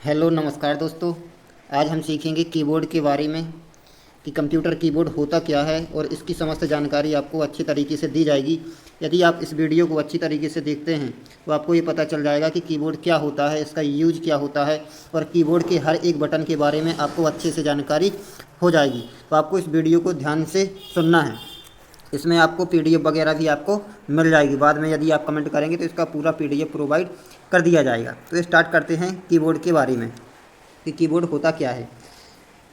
Hello नमस्कार दोस्तों। आज हम सीखेंगे कीबोर्ड के बारे में कि कंप्यूटर कीबोर्ड होता क्या है और इसकी समस्त जानकारी आपको अच्छी तरीके से दी जाएगी। यदि आप इस वीडियो को अच्छी तरीके से देखते हैं तो आपको ये पता चल जाएगा कि कीबोर्ड क्या होता है, इसका यूज क्या होता है और कीबोर्ड के हर एक बटन के बारे में आपको अच्छे से जानकारी हो जाएगी। तो आपको इस वीडियो को ध्यान से सुनना है। इसमें आपको पीडीएफ वगैरह भी आपको मिल जाएगी। बाद में यदि आप कमेंट करेंगे तो इसका पूरा पीडीएफ प्रोवाइड कर दिया जाएगा। तो स्टार्ट करते हैं कीबोर्ड के बारे में कि कीबोर्ड होता क्या है।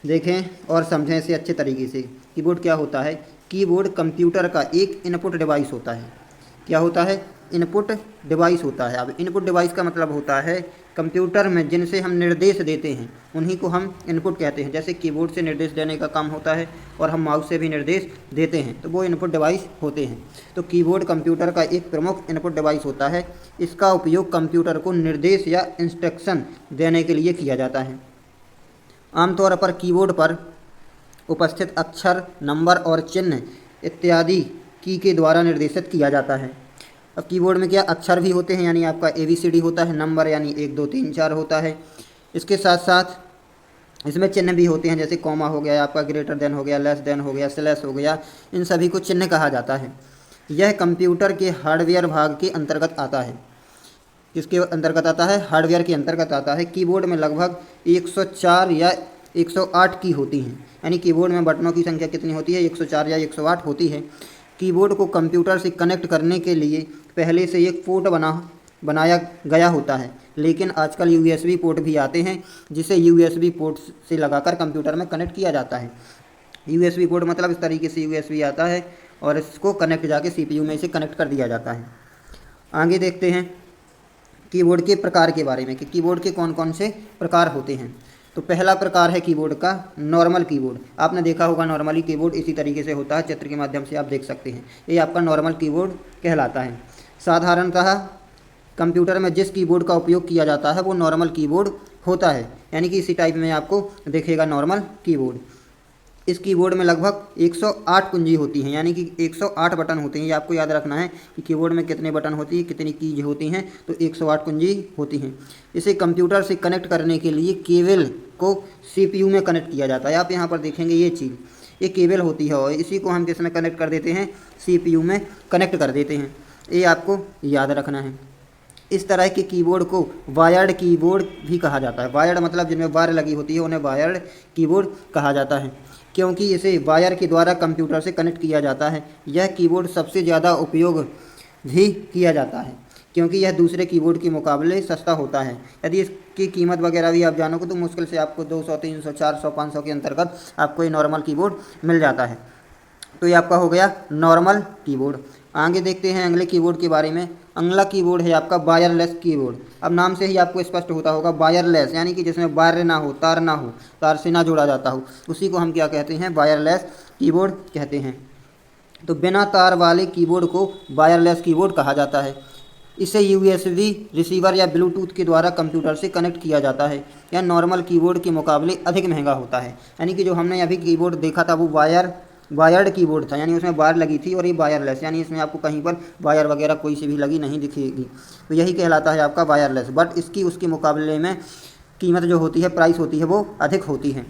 देखें और समझें इसे अच्छे तरीके से। कीबोर्ड क्या होता है? कीबोर्ड कंप्यूटर का एक इनपुट डिवाइस होता है। क्या होता है? इनपुट डिवाइस होता है। अब इनपुट डिवाइस का मतलब होता है कंप्यूटर में जिनसे हम निर्देश देते हैं उन्हीं को हम इनपुट कहते हैं। जैसे कीबोर्ड से निर्देश देने का काम होता है और हम माउस से भी निर्देश देते हैं, तो वो इनपुट डिवाइस होते हैं। तो कीबोर्ड कंप्यूटर का एक प्रमुख इनपुट डिवाइस होता है। इसका उपयोग कंप्यूटर को निर्देश या इंस्ट्रक्शन देने के लिए किया जाता है। आमतौर पर कीबोर्ड पर उपस्थित अक्षर, नंबर और चिन्ह इत्यादि की के द्वारा निर्देशित किया जाता है। अब कीबोर्ड में क्या अक्षर भी होते हैं, यानी आपका ABCD होता है, नंबर यानी 1 2 3 4 होता है। इसके साथ साथ इसमें चिन्ह भी होते हैं, जैसे कॉमा हो गया, आपका ग्रेटर देन हो गया, लेस देन हो गया, स्लैश हो गया। इन सभी को चिन्ह कहा जाता है। यह कंप्यूटर के हार्डवेयर भाग के अंतर्गत आता है। किसके अंतर्गत आता है? हार्डवेयर के अंतर्गत आता है। कीबोर्ड में लगभग 104 या 108 की होती हैं, यानी कीबोर्ड में बटनों की संख्या कितनी होती है? 104 या 108 होती है। कीबोर्ड को कंप्यूटर से कनेक्ट करने के लिए पहले से एक पोर्ट बनाया गया होता है, लेकिन आजकल USB पोर्ट भी आते हैं जिसे USB पोर्ट से लगाकर कंप्यूटर में कनेक्ट किया जाता है। USB पोर्ट मतलब इस तरीके से USB आता है और इसको कनेक्ट जाके CPU में इसे कनेक्ट कर दिया जाता है। आगे देखते हैं कीबोर्ड के प्रकार के बारे में कि कीबोर्ड के कौन कौन से प्रकार होते हैं। तो पहला प्रकार है कीबोर्ड का नॉर्मल कीबोर्ड। आपने देखा होगा नॉर्मली कीबोर्ड इसी तरीके से होता है, चित्र के माध्यम से आप देख सकते हैं। ये आपका नॉर्मल कीबोर्ड कहलाता है। साधारणतः कंप्यूटर में जिस कीबोर्ड का उपयोग किया जाता है वो नॉर्मल कीबोर्ड होता है, यानी कि इसी टाइप में आपको दिखेगा नॉर्मल कीबोर्ड। इस कीबोर्ड में लगभग 108 कुंजी होती हैं, यानी कि 108 बटन होते हैं। ये आपको याद रखना है कि कीबोर्ड में कितने बटन होती है, कितनी कीज होती हैं, तो 108 कुंजी होती हैं। इसे कंप्यूटर से कनेक्ट करने के लिए केबल को CPU में कनेक्ट किया जाता है। आप यहाँ पर देखेंगे ये चीज़, ये केबल होती है और इसी को हम किस में कनेक्ट कर देते हैं? CPU में कनेक्ट कर देते हैं। ये आपको याद रखना है। इस तरह के कीबोर्ड को वायर्ड कीबोर्ड भी कहा जाता है। वायर्ड मतलब जिनमें वायर लगी होती है उन्हें वायर्ड कीबोर्ड कहा जाता है, क्योंकि इसे वायर के द्वारा कंप्यूटर से कनेक्ट किया जाता है। यह कीबोर्ड सबसे ज़्यादा उपयोग भी किया जाता है क्योंकि यह दूसरे कीबोर्ड के मुकाबले सस्ता होता है। यदि इसकी कीमत वगैरह भी आप जानोगे तो मुश्किल से आपको 200, 300, 400, 500 के अंतर्गत आपको ये नॉर्मल कीबोर्ड मिल जाता है। तो ये आपका हो गया नॉर्मल कीबोर्ड। आगे देखते हैं अगले कीबोर्ड के बारे में। अगला कीबोर्ड है आपका वायरलेस कीबोर्ड। अब नाम से ही आपको स्पष्ट होता होगा वायरलेस, यानी कि जिसमें वायर ना हो, तार ना हो, तार से ना जोड़ा जाता हो, उसी को हम क्या कहते हैं? वायरलेस कीबोर्ड कहते हैं। तो बिना तार वाले कीबोर्ड को वायरलेस कीबोर्ड कहा जाता है। इसे USB रिसीवर या ब्लूटूथ के द्वारा कंप्यूटर से कनेक्ट किया जाता है। यह नॉर्मल कीबोर्ड के मुकाबले अधिक महंगा होता है, यानी कि जो हमने अभी कीबोर्ड देखा था वो वायर्ड कीबोर्ड था, यानी उसमें वायर लगी थी, और ये वायरलेस यानी इसमें आपको कहीं पर वायर वगैरह कोई सी भी लगी नहीं दिखेगी। तो यही कहलाता है आपका वायरलेस। बट इसकी उसके मुकाबले में कीमत जो होती है, प्राइस होती है, वो अधिक होती है।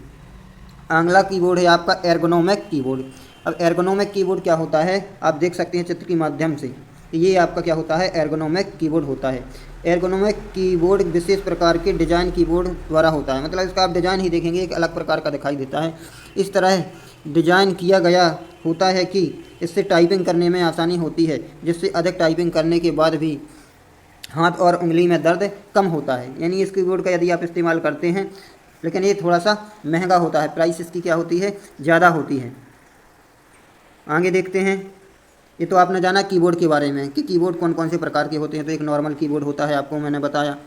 अगला कीबोर्ड है आपका एर्गोनोमिक कीबोर्ड। अब एर्गोनोमिक कीबोर्ड क्या होता है आप देख सकते हैं चित्र के माध्यम से। ये आपका क्या होता है? एर्गोनोमिक कीबोर्ड होता है। एर्गोनोमिक कीबोर्ड विशेष प्रकार के डिजाइन कीबोर्ड द्वारा होता है, मतलब इसका आप डिजाइन ही देखेंगे एक अलग प्रकार का दिखाई देता है। इस तरह डिजाइन किया गया होता है कि इससे टाइपिंग करने में आसानी होती है, जिससे अधिक टाइपिंग करने के बाद भी हाथ और उंगली में दर्द कम होता है। यानी इस कीबोर्ड का यदि आप इस्तेमाल करते हैं, लेकिन ये थोड़ा सा महंगा होता है, प्राइस इसकी क्या होती है? ज़्यादा होती है। आगे देखते हैं। ये तो आपने जाना कीबोर्ड के बारे में कि कीबोर्ड कौन कौन से प्रकार के होते हैं। तो एक नॉर्मल कीबोर्ड होता है, आपको मैंने बताया,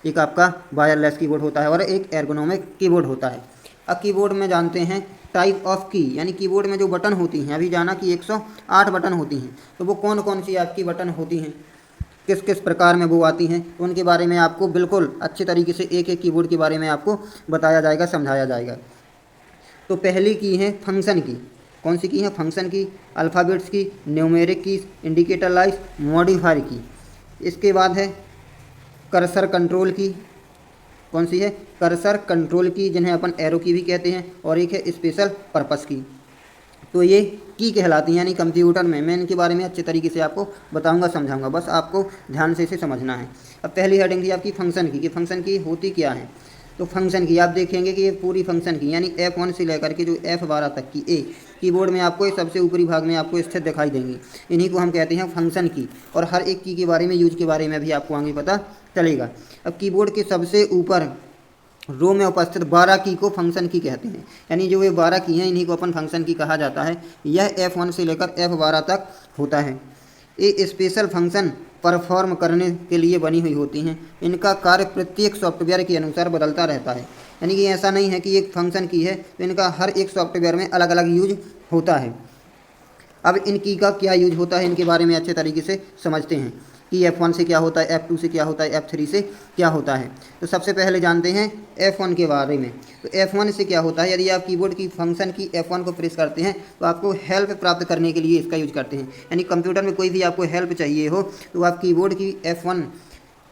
एक आपका वायरलेस कीबोर्ड होता है और एक एर्गोनोमिक कीबोर्ड होता है। अब कीबोर्ड में जानते हैं टाइप ऑफ की, यानी कीबोर्ड में जो बटन होती हैं। अभी जाना कि 108 बटन होती हैं, तो वो कौन कौन सी आपकी बटन होती हैं, किस किस प्रकार में वो आती हैं, तो उनके बारे में आपको बिल्कुल अच्छे तरीके से एक एक कीबोर्ड के बारे में आपको बताया जाएगा, समझाया जाएगा। तो पहली की है फंक्शन की। कौन सी की है? फंक्शन की, अल्फ़ाबेट्स की, न्यूमेरिक की, इंडिकेटर लाइट, मॉडिफायर की। इसके बाद है कर्सर कंट्रोल की, कौन सी है? कर्सर, कंट्रोल की जिन्हें अपन एरो की भी कहते हैं, और एक है स्पेशल पर्पस की। तो ये की कहलाती हैं, यानी कंप्यूटर में मैं इनके बारे में अच्छे तरीके से आपको बताऊंगा, समझाऊंगा, बस आपको ध्यान से इसे समझना है। अब पहली हेडिंग थी आपकी फंक्शन की, कि फंक्शन की होती क्या है। तो फंक्शन की आप देखेंगे कि ये पूरी फंक्शन की यानी F1 से लेकर के जो F12 तक की ए कीबोर्ड में आपको ये सबसे ऊपरी भाग में आपको स्थित दिखाई देंगी, इन्हीं को हम कहते हैं फंक्शन की। और हर एक की के बारे में, यूज के बारे में भी आपको आगे पता चलेगा। अब कीबोर्ड के सबसे ऊपर रो में उपस्थित 12 की को फंक्शन की कहते हैं, यानी जो ये 12 की हैं इन्हीं को अपन फंक्शन की कहा जाता है। यह F1 से लेकर F12 तक होता है। ये स्पेशल फंक्शन परफॉर्म करने के लिए बनी हुई होती हैं। इनका कार्य प्रत्येक सॉफ्टवेयर के अनुसार बदलता रहता है, यानी कि ऐसा नहीं है कि एक फंक्शन की है तो इनका हर एक सॉफ्टवेयर में अलग अलग यूज होता है। अब इन की का क्या यूज होता है, इनके बारे में अच्छे तरीके से समझते हैं कि F1 से क्या होता है, F2 से क्या होता है, F3 से क्या होता है। तो सबसे पहले जानते हैं F1 के बारे में। तो F1 से क्या होता है, यदि आप कीबोर्ड की फंक्शन की F1 को प्रेस करते हैं तो आपको हेल्प प्राप्त करने के लिए इसका यूज करते हैं। यानी कंप्यूटर में कोई भी आपको हेल्प चाहिए हो तो आप कीबोर्ड की F1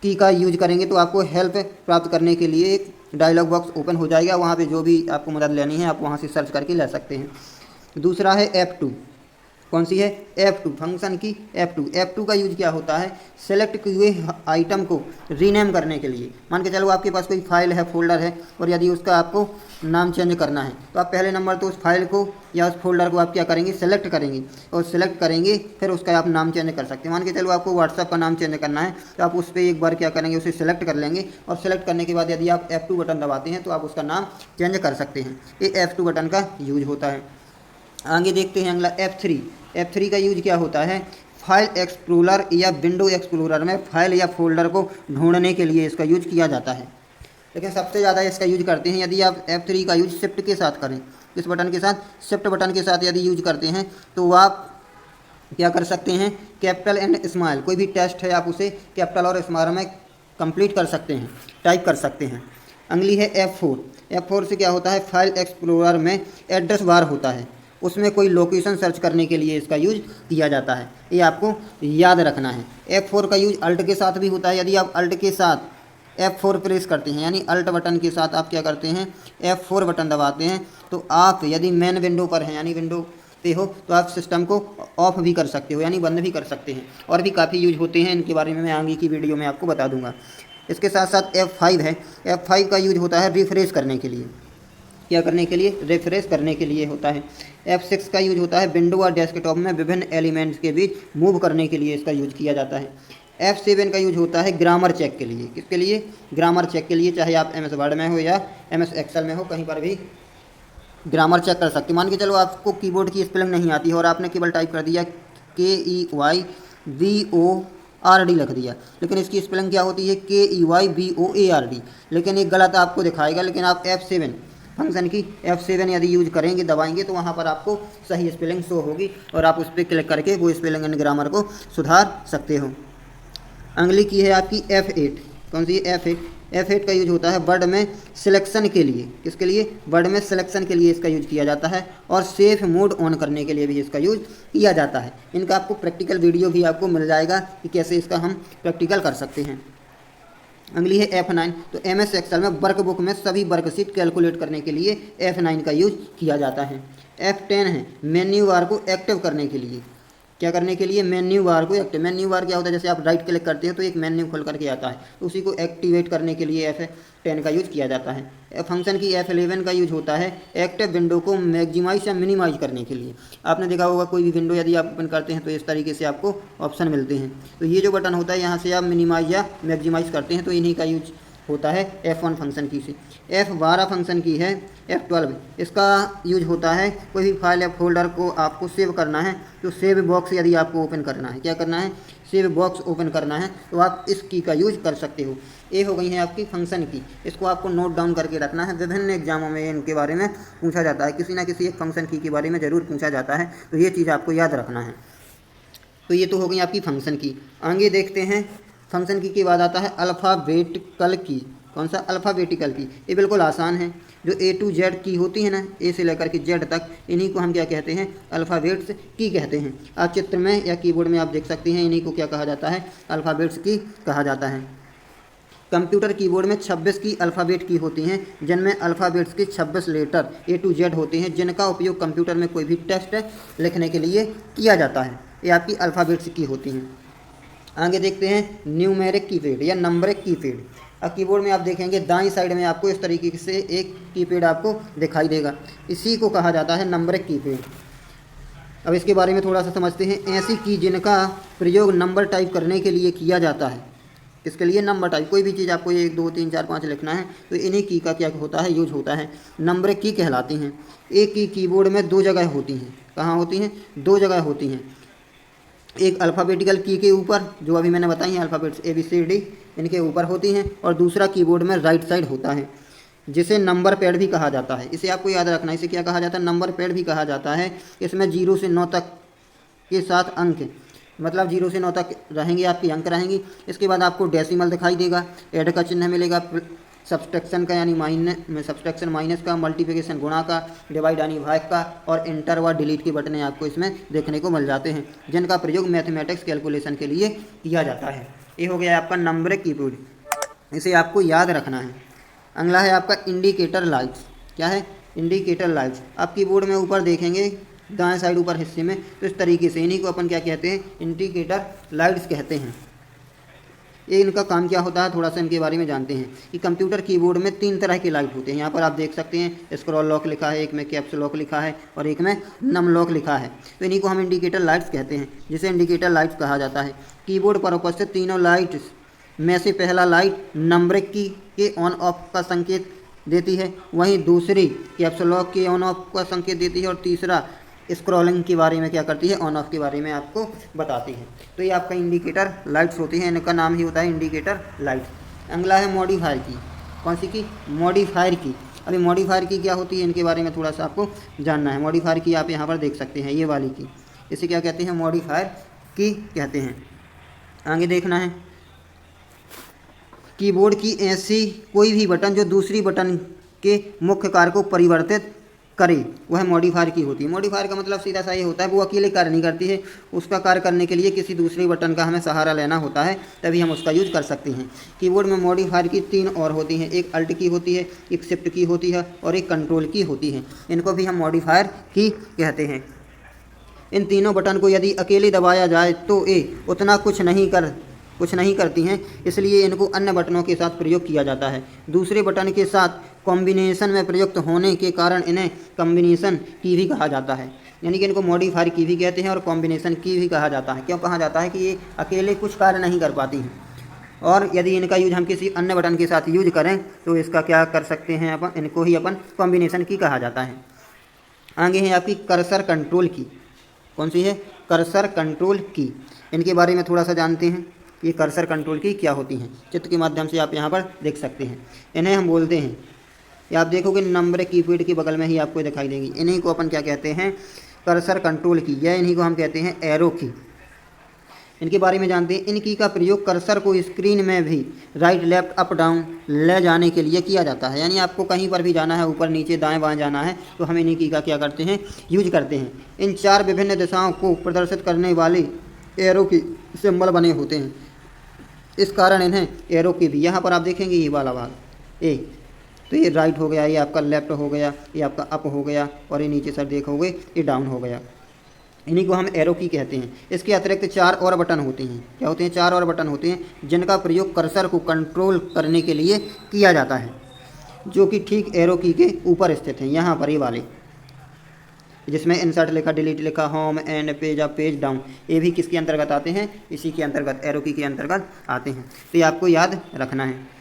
की का यूज करेंगे, तो आपको हेल्प प्राप्त करने के लिए एक डायलॉग बॉक्स ओपन हो जाएगा। वहाँ पर जो भी आपको मदद लेनी है आप वहाँ से सर्च करके ले सकते हैं। दूसरा है F2। कौन सी है? F2, फंक्शन की F2 का यूज क्या होता है? सेलेक्ट किए हुए आइटम को रीनेम करने के लिए। मान के चलो आपके पास कोई फाइल है, फोल्डर है, और यदि उसका आपको नाम चेंज करना है तो आप पहले नंबर तो उस फाइल को या उस फोल्डर को आप क्या करेंगे? सेलेक्ट करेंगे, और सेलेक्ट करेंगे फिर उसका आप नाम चेंज कर सकते हैं। मान के चलो आपको व्हाट्सअप का नाम चेंज करना है तो आप उस पर एक बार क्या करेंगे? उसे सेलेक्ट कर लेंगे, और सेलेक्ट करने के बाद यदि आप F2 बटन दबाते हैं तो आप उसका नाम चेंज कर सकते हैं। ये F2 बटन का यूज होता है। आगे देखते हैं अगला F3 का यूज क्या होता है? फाइल एक्सप्लोरर या विंडो एक्सप्लोरर में फाइल या फोल्डर को ढूंढने के लिए इसका यूज किया जाता है। लेकिन सबसे ज़्यादा इसका यूज करते हैं यदि आप F3 का यूज शिफ्ट के साथ करें। इस बटन के साथ, शिफ्ट बटन के साथ यदि यूज करते हैं तो आप क्या कर सकते हैं? कैपिटल एंड स्मॉल कोई भी टेक्स्ट है आप उसे कैपिटल और स्मॉल में कंप्लीट कर सकते हैं, टाइप कर सकते हैं। अगली है F4 से क्या होता है? फाइल एक्सप्लोरर में एड्रेस बार होता है, उसमें कोई लोकेशन सर्च करने के लिए इसका यूज किया जाता है, ये आपको याद रखना है। F4 का यूज अल्ट के साथ भी होता है। यदि आप अल्ट के साथ F4 प्रेस करते हैं, यानी अल्ट बटन के साथ आप क्या करते हैं? F4 बटन दबाते हैं, तो आप यदि मेन विंडो पर हैं, यानी विंडो पे हो, तो आप सिस्टम को ऑफ भी कर सकते हो, यानी बंद भी कर सकते हैं। और भी काफ़ी यूज होते हैं, इनके बारे में मैं आगे की वीडियो में आपको बता दूंगा। इसके साथ साथ F5 है। F5 का यूज होता है रिफ्रेश करने के लिए। क्या करने के लिए? रिफ्रेश करने के लिए होता है। F6 का यूज होता है विंडो और डेस्कटॉप में विभिन्न एलिमेंट्स के बीच मूव करने के लिए इसका यूज किया जाता है। F7 का यूज होता है ग्रामर चेक के लिए। किसके लिए? ग्रामर चेक के लिए। चाहे आप MS वर्ड में हो या MS एक्सेल में हो, कहीं पर भी ग्रामर चेक कर सकते हो। मान के चलो आपको कीबोर्ड की स्पेलिंग नहीं आती है और आपने केवल टाइप कर दिया KEYBORD लिख दिया, लेकिन इसकी स्पेलिंग क्या होती है? KEYBOARD, लेकिन एक गलत आपको दिखाएगा। लेकिन आप F7 फंक्शन की F7 यदि यूज करेंगे, दबाएंगे, तो वहाँ पर आपको सही स्पेलिंग शो होगी और आप उस पर क्लिक करके वो स्पेलिंग एंड ग्रामर को सुधार सकते हो। अगली की है आपकी F8। कौन सी? F8 का यूज होता है वर्ड में सिलेक्शन के लिए। किसके लिए? वर्ड में सिलेक्शन के लिए इसका यूज किया जाता है, और सेफ मोड ऑन करने के लिए भी इसका यूज किया जाता है। इनका आपको प्रैक्टिकल वीडियो भी आपको मिल जाएगा कि कैसे इसका हम प्रैक्टिकल कर सकते हैं। अगली है F9। तो MS एक्सेल में वर्कबुक में सभी वर्कशीट कैलकुलेट करने के लिए F9 का यूज किया जाता है। F10 है मेन्यू बार को एक्टिव करने के लिए। क्या करने के लिए? मेन्यू बार को एक्टिव। मेन्यू बार क्या होता है? जैसे आप राइट क्लिक करते हैं तो एक मेन्यू खुल करके आता है, तो उसी को एक्टिवेट करने के लिए F10 का यूज किया जाता है। फंक्शन की F11 का यूज होता है एक्टिव विंडो को मैक्सिमाइज या मिनिमाइज करने के लिए। आपने देखा होगा कोई भी विंडो यदि आप ओपन करते हैं तो इस तरीके से आपको ऑप्शन मिलते हैं, तो ये जो बटन होता है यहाँ से आप मिनिमाइज या मैक्सिमाइज करते हैं, तो इन्हीं का यूज होता है F1 फंक्शन की से। F12 फंक्शन की है F12। इसका यूज होता है कोई भी फाइल या फोल्डर को आपको सेव करना है, तो सेव बॉक्स यदि आपको ओपन करना है, क्या करना है? सेव बॉक्स ओपन करना है, तो आप इस की का यूज कर सकते हो। ये हो गई है आपकी फंक्शन की। इसको आपको नोट डाउन करके रखना है, विभिन्न एग्जामों में इनके बारे में पूछा जाता है, किसी ना किसी एक फंक्शन की के बारे में ज़रूर पूछा जाता है, तो ये चीज़ आपको याद रखना है। तो ये तो हो गई आपकी फंक्शन की। आगे देखते हैं फंक्शन की के बाद आता है अल्फ़ाबेटिकल की। कौन सा? अल्फ़ाबेटिकल की। ये बिल्कुल आसान है। जो A to Z की होती है ना, A से लेकर के Z तक, इन्हीं को हम क्या कहते हैं? अल्फ़ाबेट्स की कहते हैं। आप चित्र में या कीबोर्ड में आप देख सकते हैं, इन्हीं को क्या कहा जाता है? अल्फ़ाबेट्स की कहा जाता है। कंप्यूटर कीबोर्ड में 26 की अल्फ़ाबेट की होती हैं, जिनमें अल्फ़ाबेट्स के 26 लेटर A to Z होते हैं, जिनका उपयोग कंप्यूटर में कोई भी टेक्स्ट लिखने के लिए किया जाता है। ये आपकी अल्फ़ाबेट्स की होती हैं। आगे देखते हैं न्यूमेरिक कीपैड या नंबरिक कीपैड। अब कीबोर्ड में आप देखेंगे दाईं साइड में आपको इस तरीके से एक कीपैड आपको दिखाई देगा, इसी को कहा जाता है नंबरिक कीपैड। अब इसके बारे में थोड़ा सा समझते हैं। ऐसी की जिनका प्रयोग नंबर टाइप करने के लिए किया जाता है। इसके लिए नंबर टाइप कोई भी चीज़ आपको 1 2 3 4 5 लिखना है तो इन्हीं की का क्या होता है, यूज होता है, नंबरिक की कहलाती हैं। एक की कीबोर्ड में 2 जगह होती हैं। कहाँ होती हैं? 2 जगह होती हैं। एक अल्फ़ाबेटिकल की के ऊपर, जो अभी मैंने बताई हैं अल्फ़ाबेट्स ABCD, इनके ऊपर होती हैं, और दूसरा कीबोर्ड में राइट साइड होता है, जिसे नंबर पैड भी कहा जाता है। इसे आपको याद रखना है, इसे क्या कहा जाता है? नंबर पैड भी कहा जाता है। इसमें 0 से 9 तक के 7 अंक, मतलब 0 से 9 तक रहेंगे आपके अंक रहेंगे। इसके बाद आपको डेसिमल दिखाई देगा, ऐड का चिन्ह मिलेगा, सब्सट्रैक्शन का यानी सब्सट्रैक्शन माइनस का, मल्टीप्लिकेशन गुणा का, डिवाइड यानी भाग का, और इंटर व डिलीट के बटन आपको इसमें देखने को मिल जाते हैं, जिनका प्रयोग मैथमेटिक्स कैलकुलेशन के लिए किया जाता है। ये हो गया आपका नंबरिक कीबोर्ड, इसे आपको याद रखना है। अगला है आपका इंडिकेटर लाइट्स। क्या है? Indicator lights. आप कीबोर्ड में ऊपर देखेंगे दाएं साइड ऊपर हिस्से में, तो इस तरीके से इन्हीं को अपन क्या कहते हैं? इंडिकेटर लाइट्स कहते हैं। ये इनका काम क्या होता है, थोड़ा सा इनके बारे में जानते हैं कि कंप्यूटर कीबोर्ड में 3 तरह के लाइट होते हैं। यहाँ पर आप देख सकते हैं स्क्रॉल लॉक लिखा है, एक में कैप्स लॉक लिखा है, और एक में नम लॉक लिखा है। तो इन्हीं को हम इंडिकेटर लाइट्स कहते हैं, जिसे इंडिकेटर लाइट्स कहा जाता है। कीबोर्ड पर उपस्थित तीनों लाइट्स में से पहला लाइट नंबरिक की के ऑन ऑफ का संकेत देती है, वहीं दूसरी कैप्स लॉक के ऑन ऑफ का संकेत देती है, और तीसरा स्क्रॉलिंग के बारे में क्या करती है? ऑन ऑफ के बारे में आपको बताती है। तो ये आपका इंडिकेटर लाइट्स होती हैं, इनका नाम ही होता है इंडिकेटर लाइट्स। अगला है मॉडिफायर की। कौन सी की? मॉडिफायर की। अभी मॉडिफायर की क्या होती है, इनके बारे में थोड़ा सा आपको जानना है। मॉडिफायर की आप यहाँ पर देख सकते हैं, ये वाली की, इसे क्या कहते हैं? मॉडिफायर की कहते हैं। आगे देखना है, कीबोर्ड की ऐसी कोई भी बटन जो दूसरी बटन के मुख्य कार्य को परिवर्तित करे, वह मॉडिफायर की होती है। मॉडिफायर का मतलब सीधा सा ये होता है, वो अकेले कार्य नहीं करती है, उसका कार्य करने के लिए किसी दूसरे बटन का हमें सहारा लेना होता है, तभी हम उसका यूज कर सकते हैं। कीबोर्ड में मॉडिफायर की 3 और होती हैं, एक अल्ट की होती है, एक शिफ्ट की होती है, और एक कंट्रोल की होती है। इनको भी हम मॉडिफायर की कहते हैं। इन तीनों बटन को यदि अकेले दबाया जाए तो ये उतना कुछ नहीं करती हैं, इसलिए इनको अन्य बटनों के साथ प्रयोग किया जाता है। दूसरे बटन के साथ कॉम्बिनेशन में प्रयुक्त होने के कारण इन्हें कॉम्बिनेशन की भी कहा जाता है। यानी कि इनको मॉडिफायर की भी कहते हैं और कॉम्बिनेशन की भी कहा जाता है। क्यों कहा जाता है? कि ये अकेले कुछ कार्य नहीं कर पाती हैं, और यदि इनका यूज हम किसी अन्य बटन के साथ यूज करें तो इसका क्या कर सकते हैं अपन? इनको ही अपन कॉम्बिनेशन की कहा जाता है। आगे है आपकी कर्सर कंट्रोल की। कौन सी है? कर्सर कंट्रोल की। इनके बारे में थोड़ा सा जानते हैं, ये कर्सर कंट्रोल की क्या होती हैं। चित्र के माध्यम से आप यहाँ पर देख सकते हैं। इन्हें हम बोलते हैं, ये आप देखोगे नंबर कीपैड के बगल में ही आपको दिखाई देंगी। इन्हीं को अपन क्या कहते हैं? कर्सर कंट्रोल की, या इन्हीं को हम कहते हैं एरो की। इनके बारे में जानते हैं। इनकी का प्रयोग कर्सर को स्क्रीन में भी राइट लेफ्ट अप डाउन ले जाने के लिए किया जाता है। यानी आपको कहीं पर भी जाना है, ऊपर नीचे दाएं बाएं जाना है, तो हम इन्हीं की का क्या करते हैं? यूज करते हैं। इन 4 विभिन्न दिशाओं को प्रदर्शित करने वाले एरो की सिंबल बने होते हैं, इस कारण इन्हें एरो की भी। यहाँ पर आप देखेंगे ये वाला भाग ए, तो ये राइट हो गया, ये आपका लेफ्ट हो गया, ये आपका अप हो गया, और ये नीचे सर देखोगे ये डाउन हो गया। इन्हीं को हम एरो की कहते हैं। इसके अतिरिक्त 4 और बटन होते हैं। क्या होते हैं? 4 और बटन होते हैं, जिनका प्रयोग कर्सर को कंट्रोल करने के लिए किया जाता है, जो कि ठीक एरो की के ऊपर स्थित हैं। यहाँ पर ये वाले, जिसमें इंसर्ट लिखा, डिलीट लिखा, home, and, page up, page down, ये भी किसके अंतर्गत आते हैं? इसी के अंतर्गत, एरो की के अंतर्गत आते हैं। तो ये आपको याद रखना है।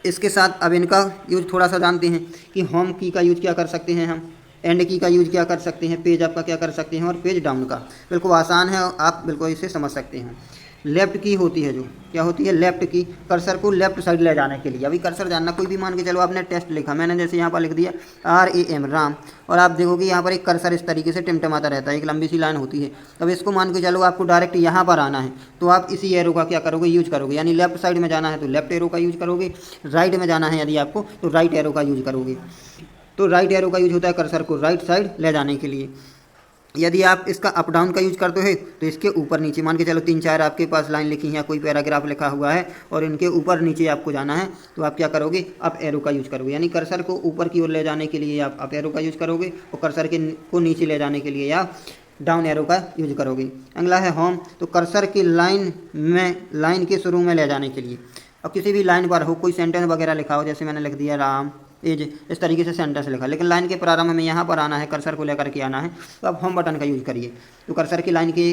इसके साथ अब इनका यूज थोड़ा सा जानते हैं कि होम की का यूज क्या कर सकते हैं हम, एंड की का यूज क्या कर सकते हैं, पेज अप का क्या कर सकते हैं, और पेज डाउन का। बिल्कुल आसान है, आप बिल्कुल इसे समझ सकते हैं। लेफ्ट की होती है, जो क्या होती है? लेफ्ट की, कर्सर को लेफ्ट साइड ले जाने के लिए। अभी कर्सर जानना, कोई भी मान के चलो आपने टेस्ट लिखा, मैंने जैसे यहाँ पर लिख दिया RAM राम, और आप देखोगे यहाँ पर एक कर्सर इस तरीके से टिमटिमाता रहता है, एक लंबी सी लाइन होती है। अब इसको मान के चलो आपको डायरेक्ट यहाँ पर आना है, तो आप इसी एरो का क्या करोगे? यूज करोगे। यानी लेफ्ट साइड में जाना है तो लेफ्ट एरो का यूज करोगे, राइट में जाना है यदि आपको तो राइट एरो का यूज करोगे। तो राइट एरो का यूज होता है कर्सर को राइट साइड ले जाने के लिए। यदि आप इसका अप डाउन का यूज करते हो तो इसके ऊपर नीचे, मान के चलो 3-4 आपके पास लाइन लिखी है या कोई पैराग्राफ लिखा हुआ है और इनके ऊपर नीचे आपको जाना है, तो आप क्या करोगे, अप एरो का यूज करोगे। यानी कर्सर को ऊपर की ओर ले जाने के लिए आप अप एरो का यूज करोगे और कर्सर को नीचे ले जाने के लिए आप डाउन एरो का यूज करोगे। अगला है होम, तो कर्सर की लाइन के शुरू में ले जाने के लिए, अब किसी भी लाइन पर हो, कोई सेंटेंस वगैरह लिखा हो, जैसे मैंने लिख दिया राम एज, इस तरीके से सेंटेंस लिखा, लेकिन लाइन के प्रारंभ में यहाँ पर आना है, कर्सर को लेकर के आना है, तो आप होम बटन का यूज करिए। तो कर्सर की लाइन के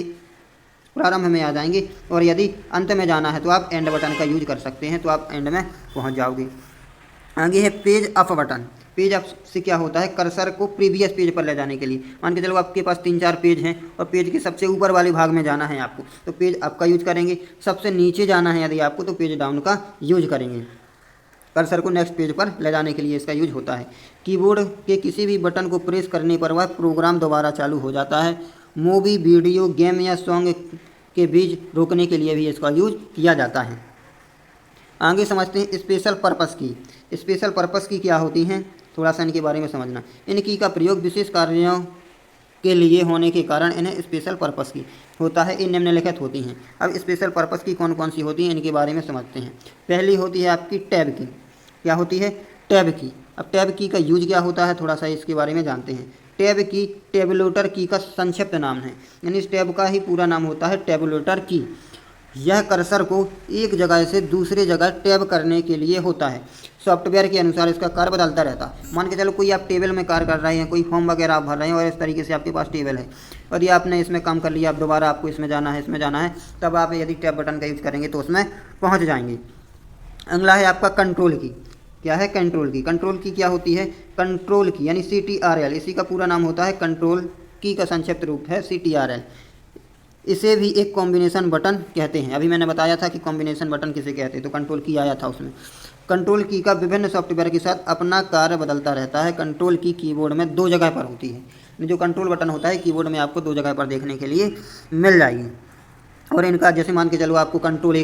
प्रारंभ में आ जाएंगे, और यदि अंत में जाना है तो आप एंड बटन का यूज कर सकते हैं, तो आप एंड में पहुँच जाओगे। आगे है page up button. Page up से क्या होता है, कर्सर को प्रीवियस पेज पर ले जाने के लिए, मान के चलो आपके पास 3-4 पेज हैं और पेज के सबसे ऊपर वाले भाग में जाना है आपको, तो पेज अप का यूज करेंगे। सबसे नीचे जाना है यदि आपको, तो पेज डाउन का यूज करेंगे। कर्सर को नेक्स्ट पेज पर ले जाने के लिए इसका यूज होता है। कीबोर्ड के किसी भी बटन को प्रेस करने पर वह प्रोग्राम दोबारा चालू हो जाता है। मूवी, वीडियो, गेम या सॉन्ग के बीच रोकने के लिए भी इसका यूज किया जाता है। आगे समझते हैं स्पेशल पर्पस की। स्पेशल पर्पस की क्या होती हैं, थोड़ा सा इनके बारे में समझना। इन की का प्रयोग विशेष कार्यों के लिए होने के कारण इन्हें स्पेशल पर्पस की होता है। ये निम्नलिखित होती हैं। अब स्पेशल पर्पस की कौन कौन सी होती हैं, इनके बारे में समझते हैं। पहली होती है आपकी टैब की। क्या होती है, टैब की। अब टैब की का यूज क्या होता है, थोड़ा सा इसके बारे में जानते हैं। टैब की टेबुलेटर की का संक्षिप्त नाम है, यानी इस टैब का ही पूरा नाम होता है टेबुलेटर की। यह कर्सर को एक जगह से दूसरे जगह टैब करने के लिए होता है। सॉफ्टवेयर के अनुसार इसका कार्य बदलता रहता है। मान के चलो कोई आप टेबल में कार्य कर रहे हैं, कोई फॉर्म वगैरह आप भर रहे हैं और इस तरीके से आपके पास टेबल है, यदि आपने इसमें काम कर लिया, आप दोबारा आपको इसमें जाना है, इसमें जाना है, तब आप यदि टैब बटन का यूज करेंगे तो उसमें पहुँच जाएंगे। अगला है आपका कंट्रोल की। क्या है, कंट्रोल की। कंट्रोल की क्या होती है, कंट्रोल की यानी CTRL, इसी का पूरा नाम होता है। कंट्रोल की का संक्षिप्त रूप है CTRL। इसे भी एक कॉम्बिनेशन बटन कहते हैं। अभी मैंने बताया था कि कॉम्बिनेशन बटन किसे कहते हैं, तो कंट्रोल की आया था उसमें। कंट्रोल की का विभिन्न सॉफ्टवेयर के साथ अपना कार्य बदलता रहता है। कंट्रोल की कीबोर्ड में 2 जगह पर होती है। जो कंट्रोल बटन होता है कीबोर्ड में आपको 2 जगह पर देखने के लिए मिल जाएगी। और इनका जैसे मान के चलो आपको कंट्रोल